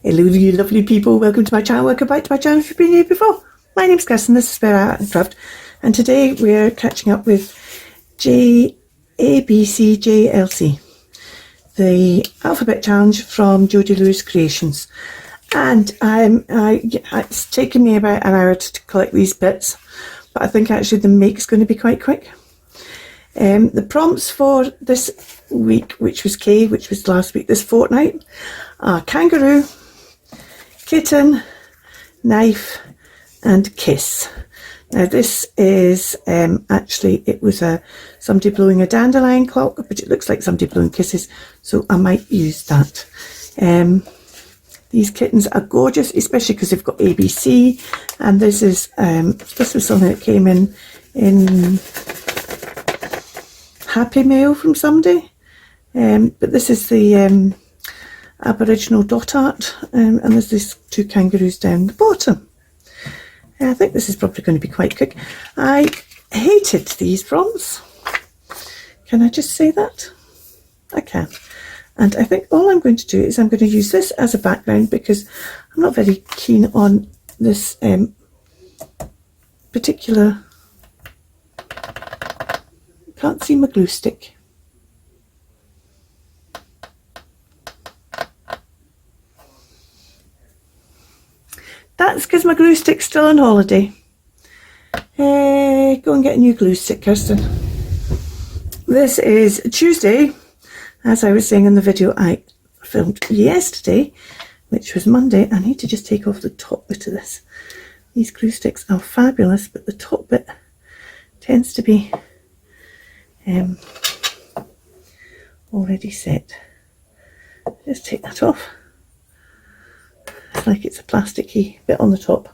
Hello you lovely people, welcome to my channel, welcome back to my channel if you've been here before. My name's Kirsten, this is Where I Art and Craft, and today we're catching up with ABCJLC, the alphabet challenge from Jodi Lewis Creations. And it's taken me about an hour to collect these bits, but I think actually the make's going to be quite quick. The prompts for this week, which was K, which was last week, this fortnight, are kangaroo, kitten, knife and kiss. Now this is actually, it was somebody blowing a dandelion clock, but it looks like somebody blowing kisses, so I might use that. These kittens are gorgeous, especially because they've got ABC, and this is something that came in Happy Mail from somebody, but this is the Aboriginal dot art, and there's these two kangaroos down the bottom. I think this is probably going to be quite quick. I hated these prompts. Can I just say that? I can. And I think all I'm going to do is I'm going to use this as a background because I'm not very keen on this particular, can't see my glue stick. That's because my glue stick's still on holiday. Go and get a new glue stick, Kirsten. This is Tuesday, as I was saying in the video I filmed yesterday, which was Monday. I need to just take off the top bit of this. These glue sticks are fabulous, but the top bit tends to be already set. Just take that off. It's like it's a plasticky bit on the top.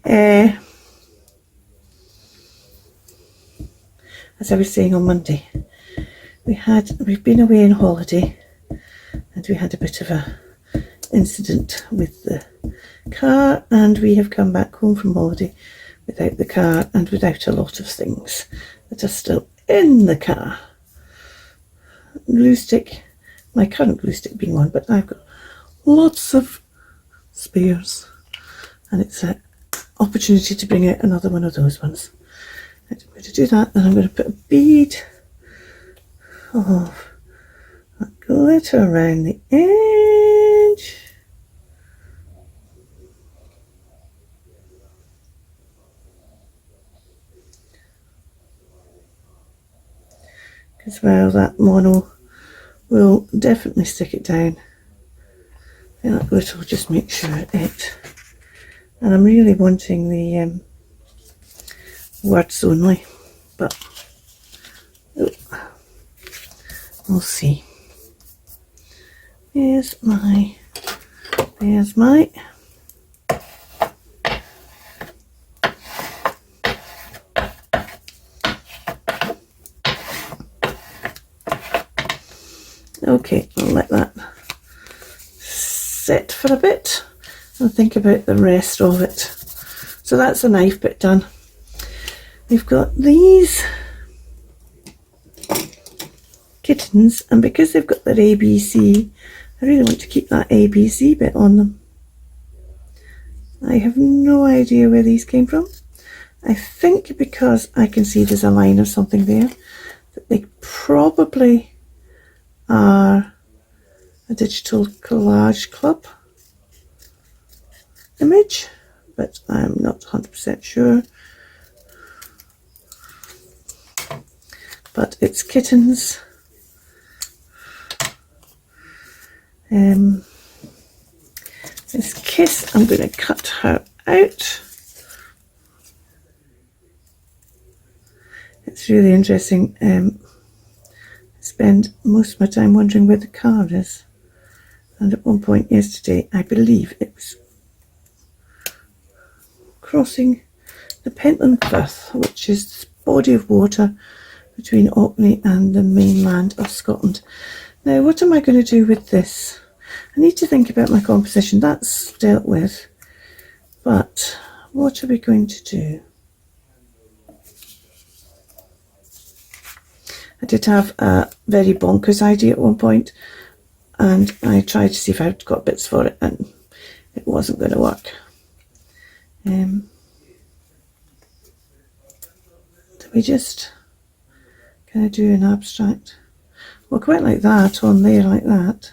As I was saying on Monday, we've been away on holiday and we had a bit of a incident with the car, and we have come back home from holiday without the car and without a lot of things that are still in the car. Glue stick, my current glue stick being one, but I've got lots of spares, and it's an opportunity to bring out another one of those ones. Right, I'm going to do that, and I'm going to put a bead of that glitter around the edge. Because well, that mono will definitely stick it down. And that glitter will just make sure it, and I'm really wanting the words only, but we'll see. There's my okay, I'll let that sit for a bit and think about the rest of it. So that's the knife bit done. We've got these kittens, and because they've got their ABC, I really want to keep that ABC bit on them. I have no idea where these came from. I think because I can see there's a line of something there, that they probably are a Digital Collage Club image, but I'm not 100% sure. But it's kittens. This kiss, I'm going to cut her out. It's really interesting. I spend most of my time wondering where the car is. And at one point yesterday, I believe it was crossing the Pentland Firth, which is this body of water between Orkney and the mainland of Scotland. Now, what am I going to do with this? I need to think about my composition. That's dealt with. But what are we going to do? I did have a very bonkers idea at one point, and I tried to see if I'd got bits for it, and it wasn't going to work. Do we just kind of do an abstract? Well, quite like that on there, like that.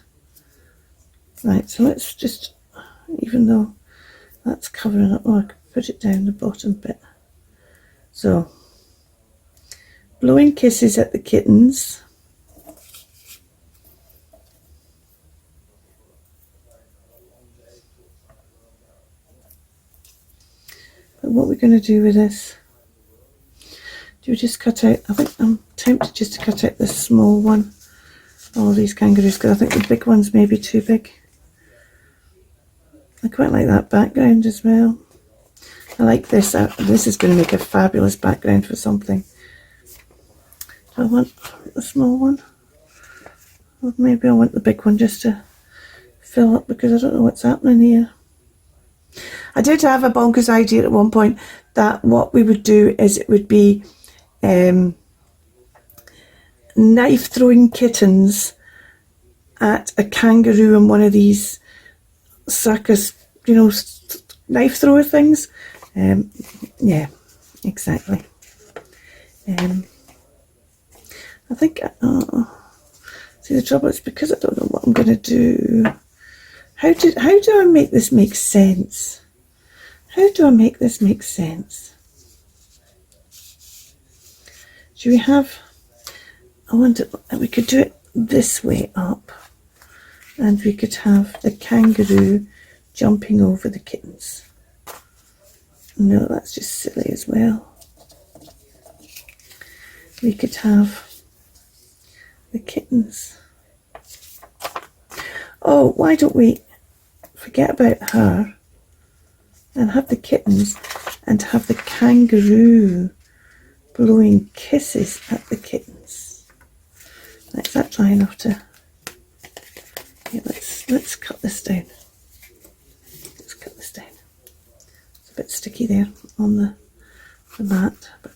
Right, so let's just, even though that's covering up, oh, I could put it down the bottom bit. So, blowing kisses at the kittens. But what we're going to do with this, do we just cut out, I think I'm tempted just to cut out this small one, all these kangaroos, because I think the big one's maybe too big. I quite like that background as well. I like this. This is going to make a fabulous background for something. Do I want the small one? Or maybe I want the big one just to fill up, because I don't know what's happening here. I did have a bonkers idea at one point that what we would do is it would be knife throwing kittens at a kangaroo in one of these circus, you know, knife thrower things. Yeah, exactly. I think, see, the trouble is because I don't know what I'm going to do. How do I make this make sense? How do I make this make sense? Do we have, I wonder, we could do it this way up, and we could have the kangaroo jumping over the kittens. No, that's just silly as well. We could have the kittens. Oh, why don't we forget about her and have the kittens and have the kangaroo blowing kisses at the kittens. Right, is that dry enough to... Yeah, let's cut this down. Let's cut this down. It's a bit sticky there on the mat, but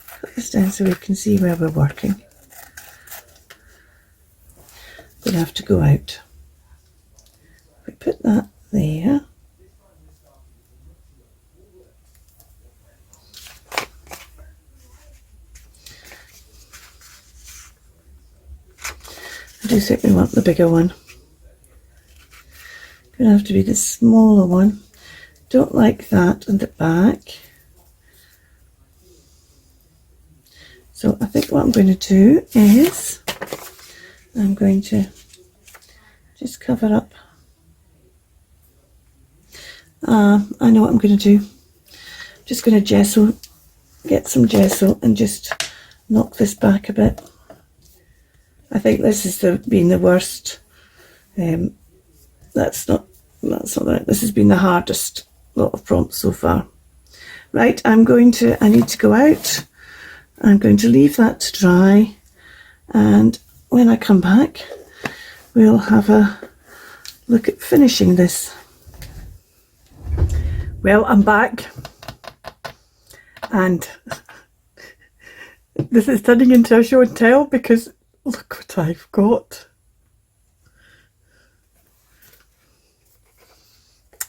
cut this down so we can see where we're working. We'd have to go out. If we put that there, I do think we want the bigger one. Gonna have to be the smaller one. Don't like that on the back. So I think what I'm going to do is I'm going to just cover up. I know what I'm going to do. I'm just going to gesso, get some gesso and just knock this back a bit. I think this is been the worst. That's not right. This has been the hardest lot of prompts so far. Right, I need to go out. I'm going to leave that to dry, and when I come back we'll have a look at finishing this. Well, I'm back, and this is turning into a show and tell because look what I've got.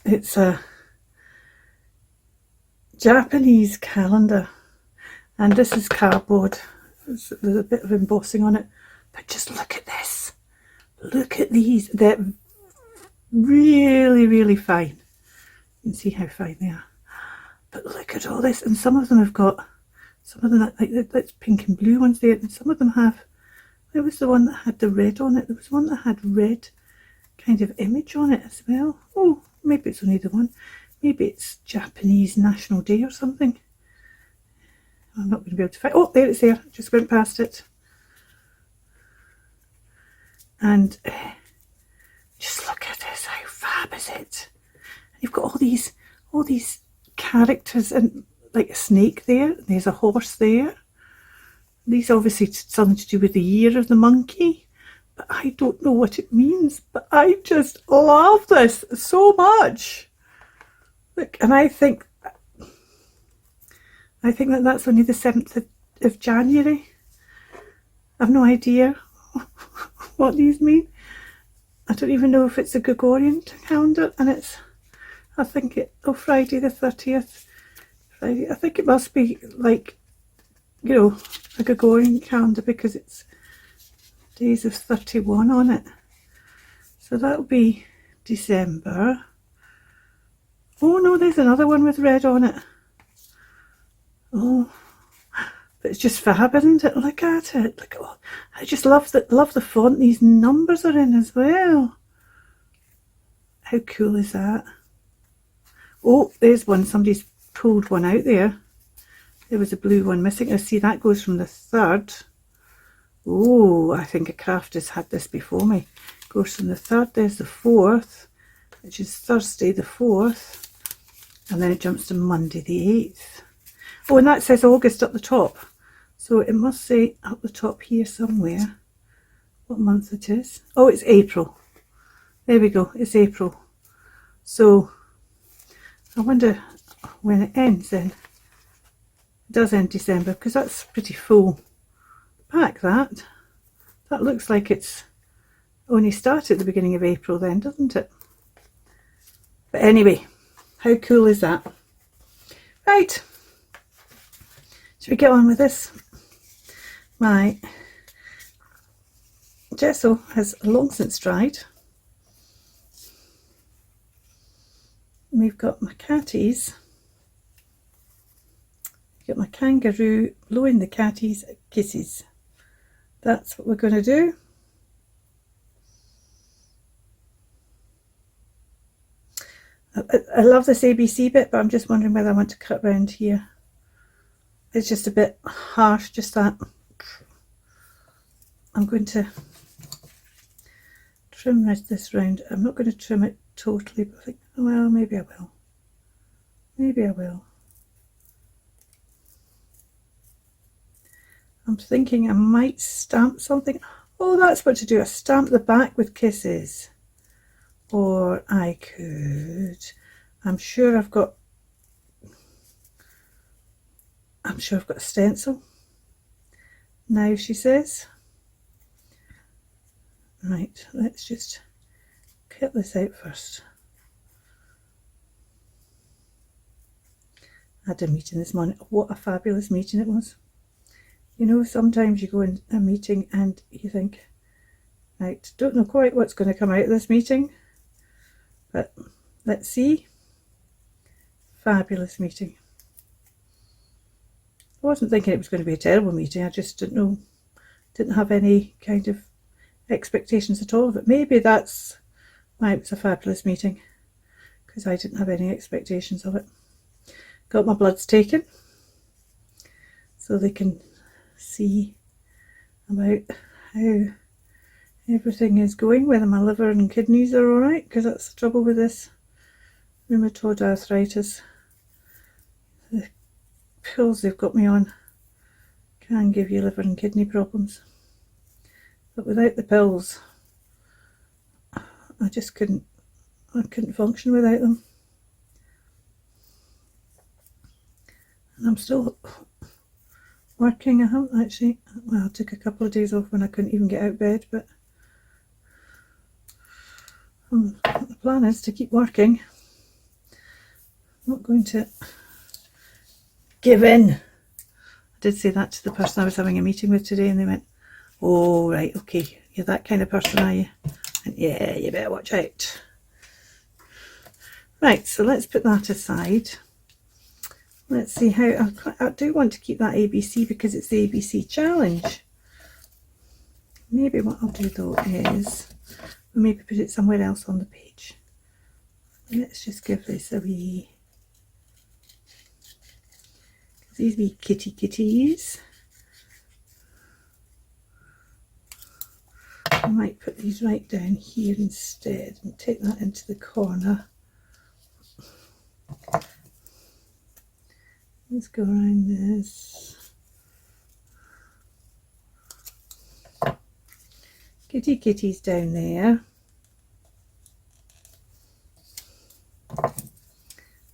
It's a Japanese calendar, and this is cardboard. There's a bit of embossing on it, but just look at this. Look at these. They're really, really fine. You can see how fine they are. But look at all this, and some of them have got, some of them like that's pink and blue ones there, and some of them have. There was the one that had the red on it. There was one that had red kind of image on it as well. Oh, maybe it's only the one. Maybe it's Japanese National Day or something. I'm not going to be able to find. Oh, there it's there. Just went past it. And just look at this. How fab is it? And you've got all these characters, and like a snake there. There's a horse there. These obviously something to do with the year of the monkey, but I don't know what it means. But I just love this so much. Look, and I think that that's only the 7th of January. I've no idea what these mean. I don't even know if it's a Gregorian calendar, and it's, I think it, oh, Friday the 30th. Friday, I think it must be like, you know, a Gregorian calendar because it's days of 31 on it. So that'll be December. Oh no, there's another one with red on it. Oh, but it's just fab, isn't it? Look at it. Look, oh, I just love the font these numbers are in as well. How cool is that? Oh, there's one. Somebody's pulled one out there. There was a blue one missing. I see that goes from the 3rd. Oh, I think a craft has had this before me. Goes from the 3rd. There's the 4th, which is Thursday the 4th. And then it jumps to Monday the 8th. Oh, and that says August up the top. So it must say up the top here somewhere what month it is. Oh, it's April. There we go. It's April. So I wonder when it ends then. It does end December because that's pretty full pack, that. That looks like it's only started at the beginning of April then, doesn't it? But anyway, how cool is that? Right. Should we get on with this? My gesso has long since dried. We've got my catties. Got my kangaroo blowing the catties kisses. That's what we're going to do. I love this ABC bit, but I'm just wondering whether I want to cut around here. It's just a bit harsh, just that. I'm going to trim this round. I'm not going to trim it totally, but I think, well, maybe I will. Maybe I will. I'm thinking I might stamp something. Oh, that's what to do. I stamp the back with kisses. Or I could, I'm sure I've got a stencil. Now, she says. Right, let's just cut this out first. I had a meeting this morning. What a fabulous meeting it was. You know, sometimes you go in a meeting and you think, right, don't know quite what's going to come out of this meeting, but let's see. Fabulous meeting. I wasn't thinking it was going to be a terrible meeting. I just didn't know, didn't have any kind of expectations at all of it. Maybe that's why it was a fabulous meeting, because I didn't have any expectations of it. Got my bloods taken so they can see about how everything is going, whether my liver and kidneys are alright, because that's the trouble with this rheumatoid arthritis. The pills they've got me on can give you liver and kidney problems, but without the pills I just couldn't function without them. And I'm still working. I haven't actually, well, I took a couple of days off when I couldn't even get out of bed, but the plan is to keep working. I'm not going to give in. I did say that to the person I was having a meeting with today, and they went, oh right, okay, you're that kind of person, are you? And yeah, you better watch out. Right, so let's put that aside. Let's see how, I do want to keep that ABC because it's the ABC challenge. Maybe what I'll do though is, maybe put it somewhere else on the page. Let's just give this a wee, these wee kitties. I might put these right down here instead and take that into the corner. Let's go around this. Kitties down there.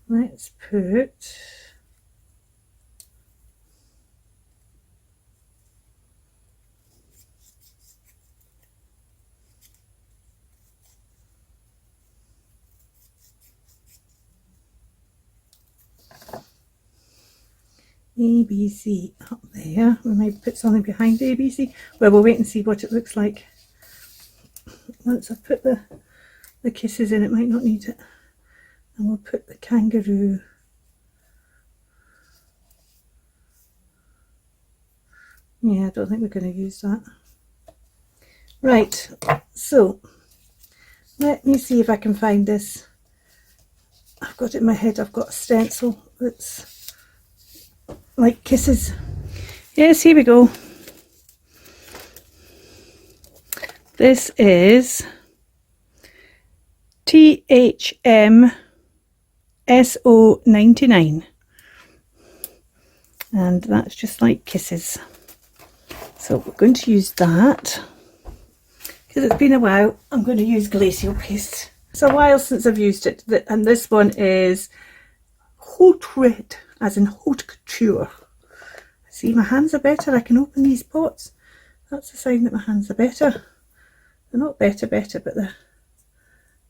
Let's put ABC up there. We might put something behind the ABC. Well, we'll wait and see what it looks like. Once I've put the kisses in, it might not need it. And we'll put the kangaroo. Yeah, I don't think we're going to use that. Right, so let me see if I can find this. I've got it in my head, I've got a stencil that's like kisses. Yes, here we go. This is THM SO99, and that's just like kisses. So we're going to use that. Because it's been a while, I'm going to use glacial paste. It's a while since I've used it, and this one is Haute Red, as in Haute Couture. See, my hands are better, I can open these pots. That's a sign that my hands are better. They're not better, but they're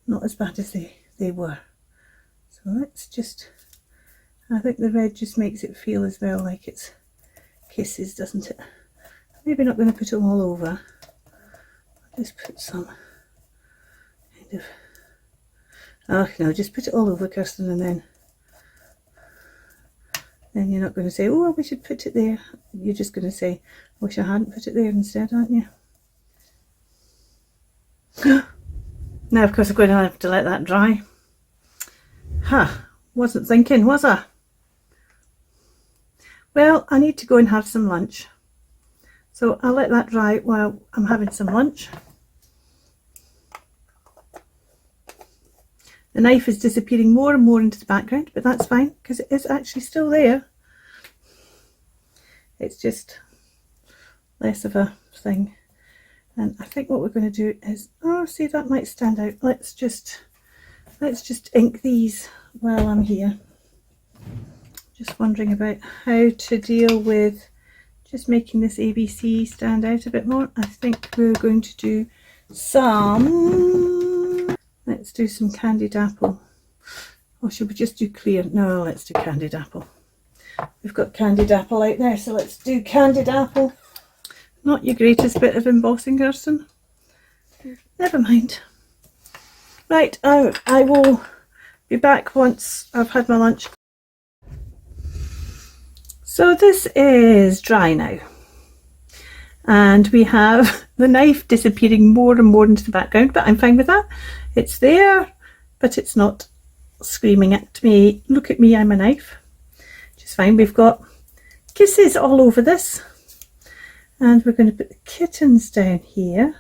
not as bad as they were. So let's just, I think the red just makes it feel as well like it's kisses, doesn't it? Maybe not going to put them all over. Just put some kind of, oh no, just put it all over, Kirsten, and then you're not going to say, oh, we should put it there. You're just going to say, I wish I hadn't put it there instead, aren't you? Now, of course, I'm going to have to let that dry. Wasn't thinking, was I? Well, I need to go and have some lunch. So I'll let that dry while I'm having some lunch. The knife is disappearing more and more into the background, but that's fine because it is actually still there. It's just less of a thing. And I think what we're going to do is, oh, see, that might stand out. Let's just ink these while I'm here. Just wondering about how to deal with just making this ABC stand out a bit more. I think we're going to do some, let's do some candied apple. Or should we just do clear? No, let's do candied apple. We've got candied apple out there, so let's do candied apple. Not your greatest bit of embossing, Kirsten. Never mind. Right, I will be back once I've had my lunch. So this is dry now, and we have the knife disappearing more and more into the background, but I'm fine with that. It's there, but it's not screaming at me, look at me, I'm a knife. Just fine. We've got kisses all over this, and we're going to put the kittens down here.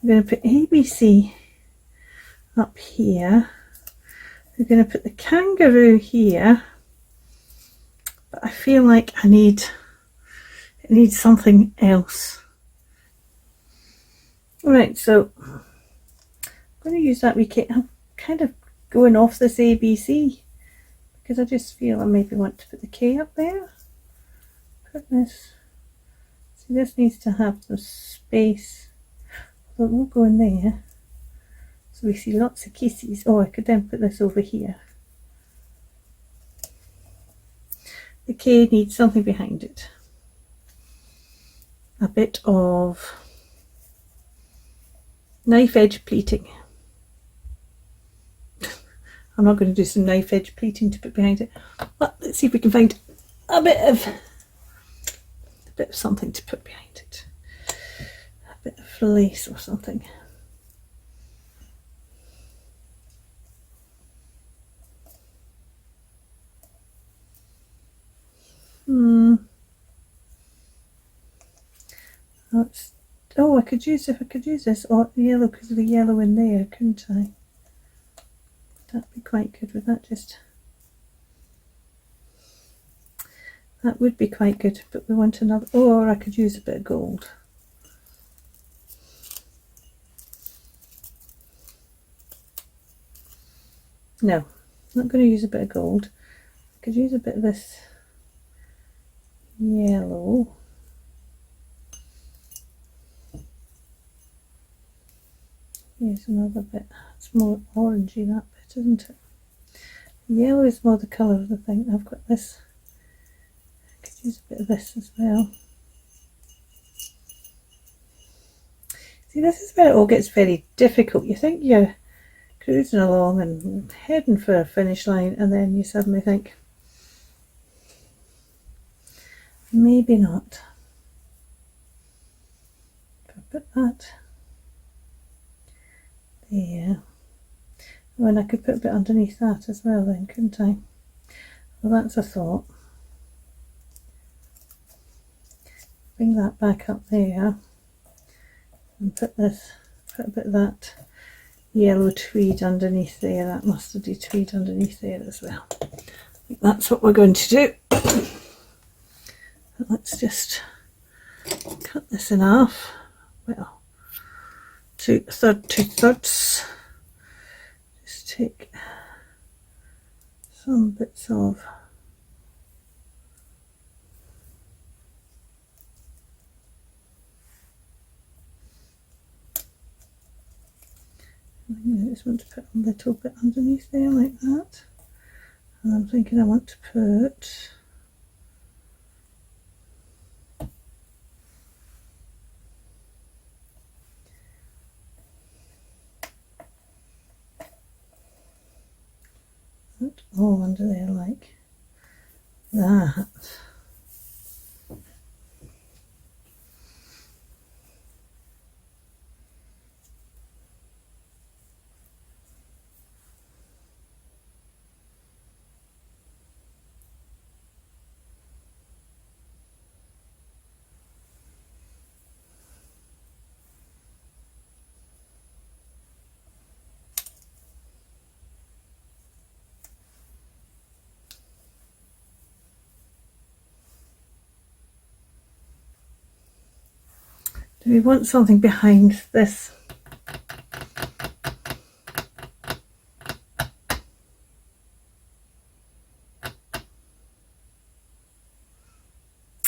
We're going to put ABC up here. We're going to put the kangaroo here, but I feel like it needs something else. Right, so I'm going to use that wee kit. I'm kind of going off this ABC because I just feel I maybe want to put the K up there. Put this. See, this needs to have the space. So we'll go in there. So we see lots of kisses. Oh, I could then put this over here. The K needs something behind it. A bit of knife edge pleating. I'm not going to do some knife edge pleating to put behind it. But let's see if we can find a bit of something to put behind it. A bit of lace or something. Oh, I could use this or yellow because of the yellow in there, couldn't I? That'd be quite good. Would that just? That would be quite good, but we want another. Or I could use a bit of gold. No, I'm not going to use a bit of gold. I could use a bit of this yellow. Here's another bit. It's more orangey, that bit, isn't it? Yellow is more the colour of the thing. I've got this. I could use a bit of this as well. See, this is where it all gets very difficult. You think you're cruising along and heading for a finish line, and then you suddenly think, maybe not. If I put that there, oh, and I could put a bit underneath that as well then, couldn't I? Well, that's a thought. Bring that back up there and put a bit of that yellow tweed underneath there, that mustardy tweed underneath there as well. I think that's what we're going to do. But let's just cut this in half. Well, two thirds. Just take some bits of I just want to put a little bit underneath there like that, and I'm thinking I want to put that all under there like that. Do we want something behind this?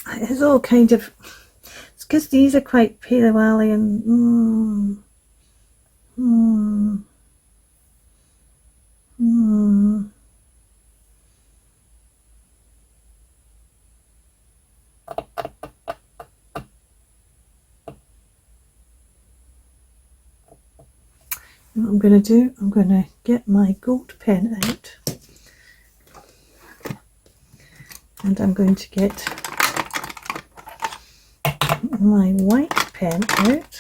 It's all kind of, it's because these are quite pale and What I'm going to do, I'm going to get my gold pen out, and I'm going to get my white pen out,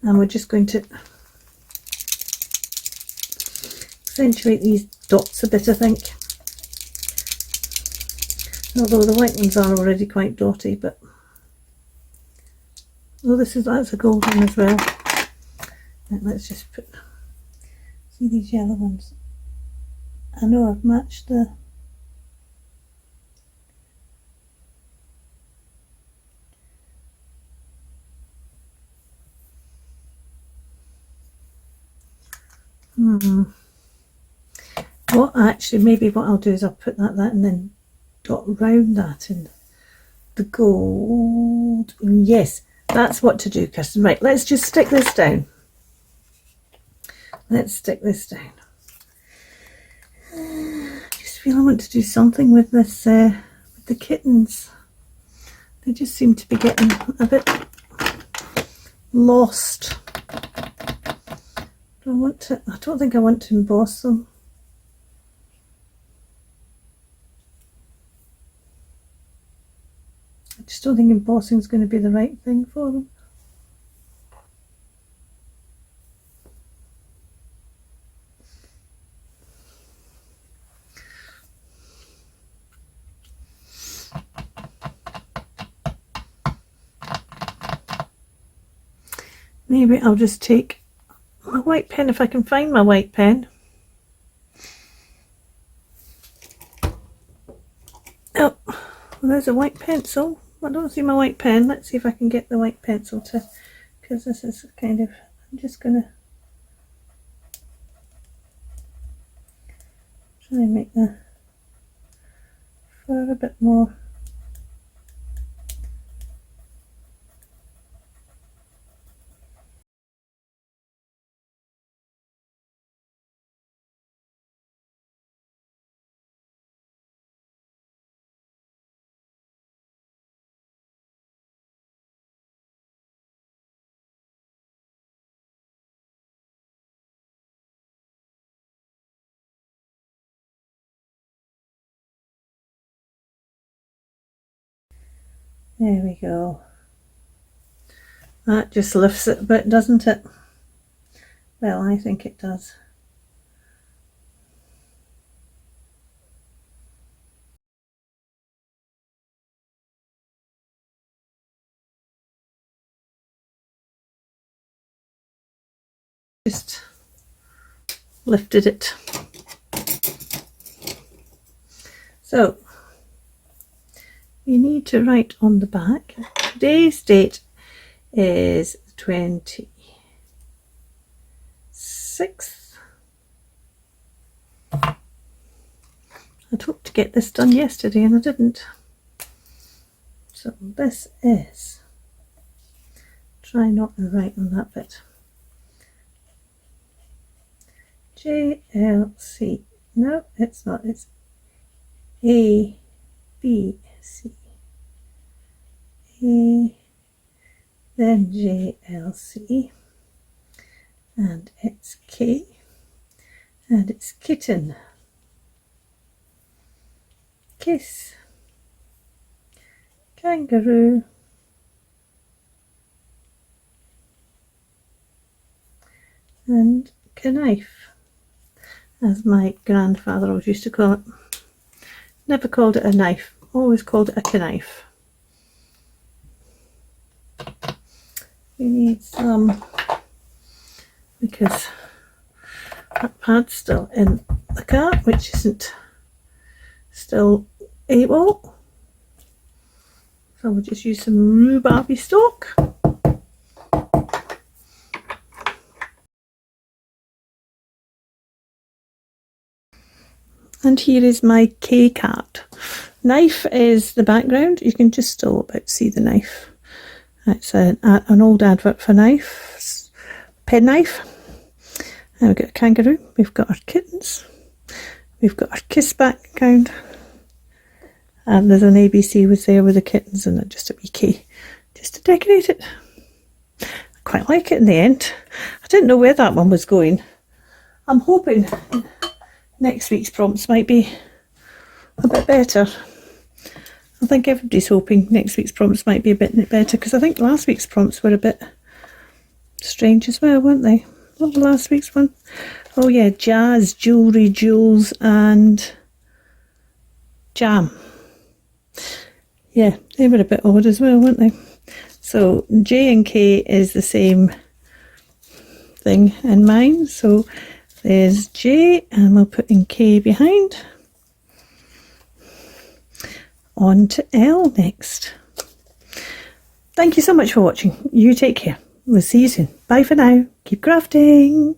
and we're just going to accentuate these dots a bit, I think, although the white ones are already quite dotty. But oh, that's a gold one as well. Right, let's just put, see these yellow ones, I know I've matched the maybe what I'll do is I'll put that and then dot round that in the gold. Yes, that's what to do, Kirsten. Right, let's just stick this down. Let's stick this down. I just feel I want to do something with this, with the kittens. They just seem to be getting a bit lost. I don't think I want to emboss them. I just don't think embossing is going to be the right thing for them. Maybe I'll just take my white pen, if I can find my white pen. Oh, well, there's a white pencil. I don't see my white pen. Let's see if I can get the white pencil to, because this is kind of, I'm just going to try and make the fur a bit more There we go. That just lifts it a bit, doesn't it? Well, I think it does. Just lifted it. So you need to write on the back, today's date is 26th. I'd hoped to get this done yesterday and I didn't. So this is, try not to write on that bit, JLC. No, it's not. It's A, B, C, A, then JLC, and it's K, and it's kitten, kiss, kangaroo, and knife, as my grandfather always used to call it. Never called it a knife, always called it a knife. We need some, because that pad's still in the cart, which isn't still able. So we'll just use some rhubarby stalk. And here is my K card. Knife is the background. You can just still about see the knife. It's an old advert for knives, pen knife. And we've got a kangaroo. We've got our kittens. We've got our kiss background. And there's an ABC was there with the kittens and just a wee K, just to decorate it. I quite like it in the end. I didn't know where that one was going. I'm hoping next week's prompts might be a bit better. I think everybody's hoping next week's prompts might be a bit better, because I think last week's prompts were a bit strange as well, weren't they? What was last week's one? Oh yeah, jazz, jewellery, jewels and jam. Yeah, they were a bit odd as well, weren't they? So J and K is the same thing in mine. So there's J and we'll put in K behind. On to L next. Thank you so much for watching. You take care. We'll see you soon. Bye for now. Keep crafting.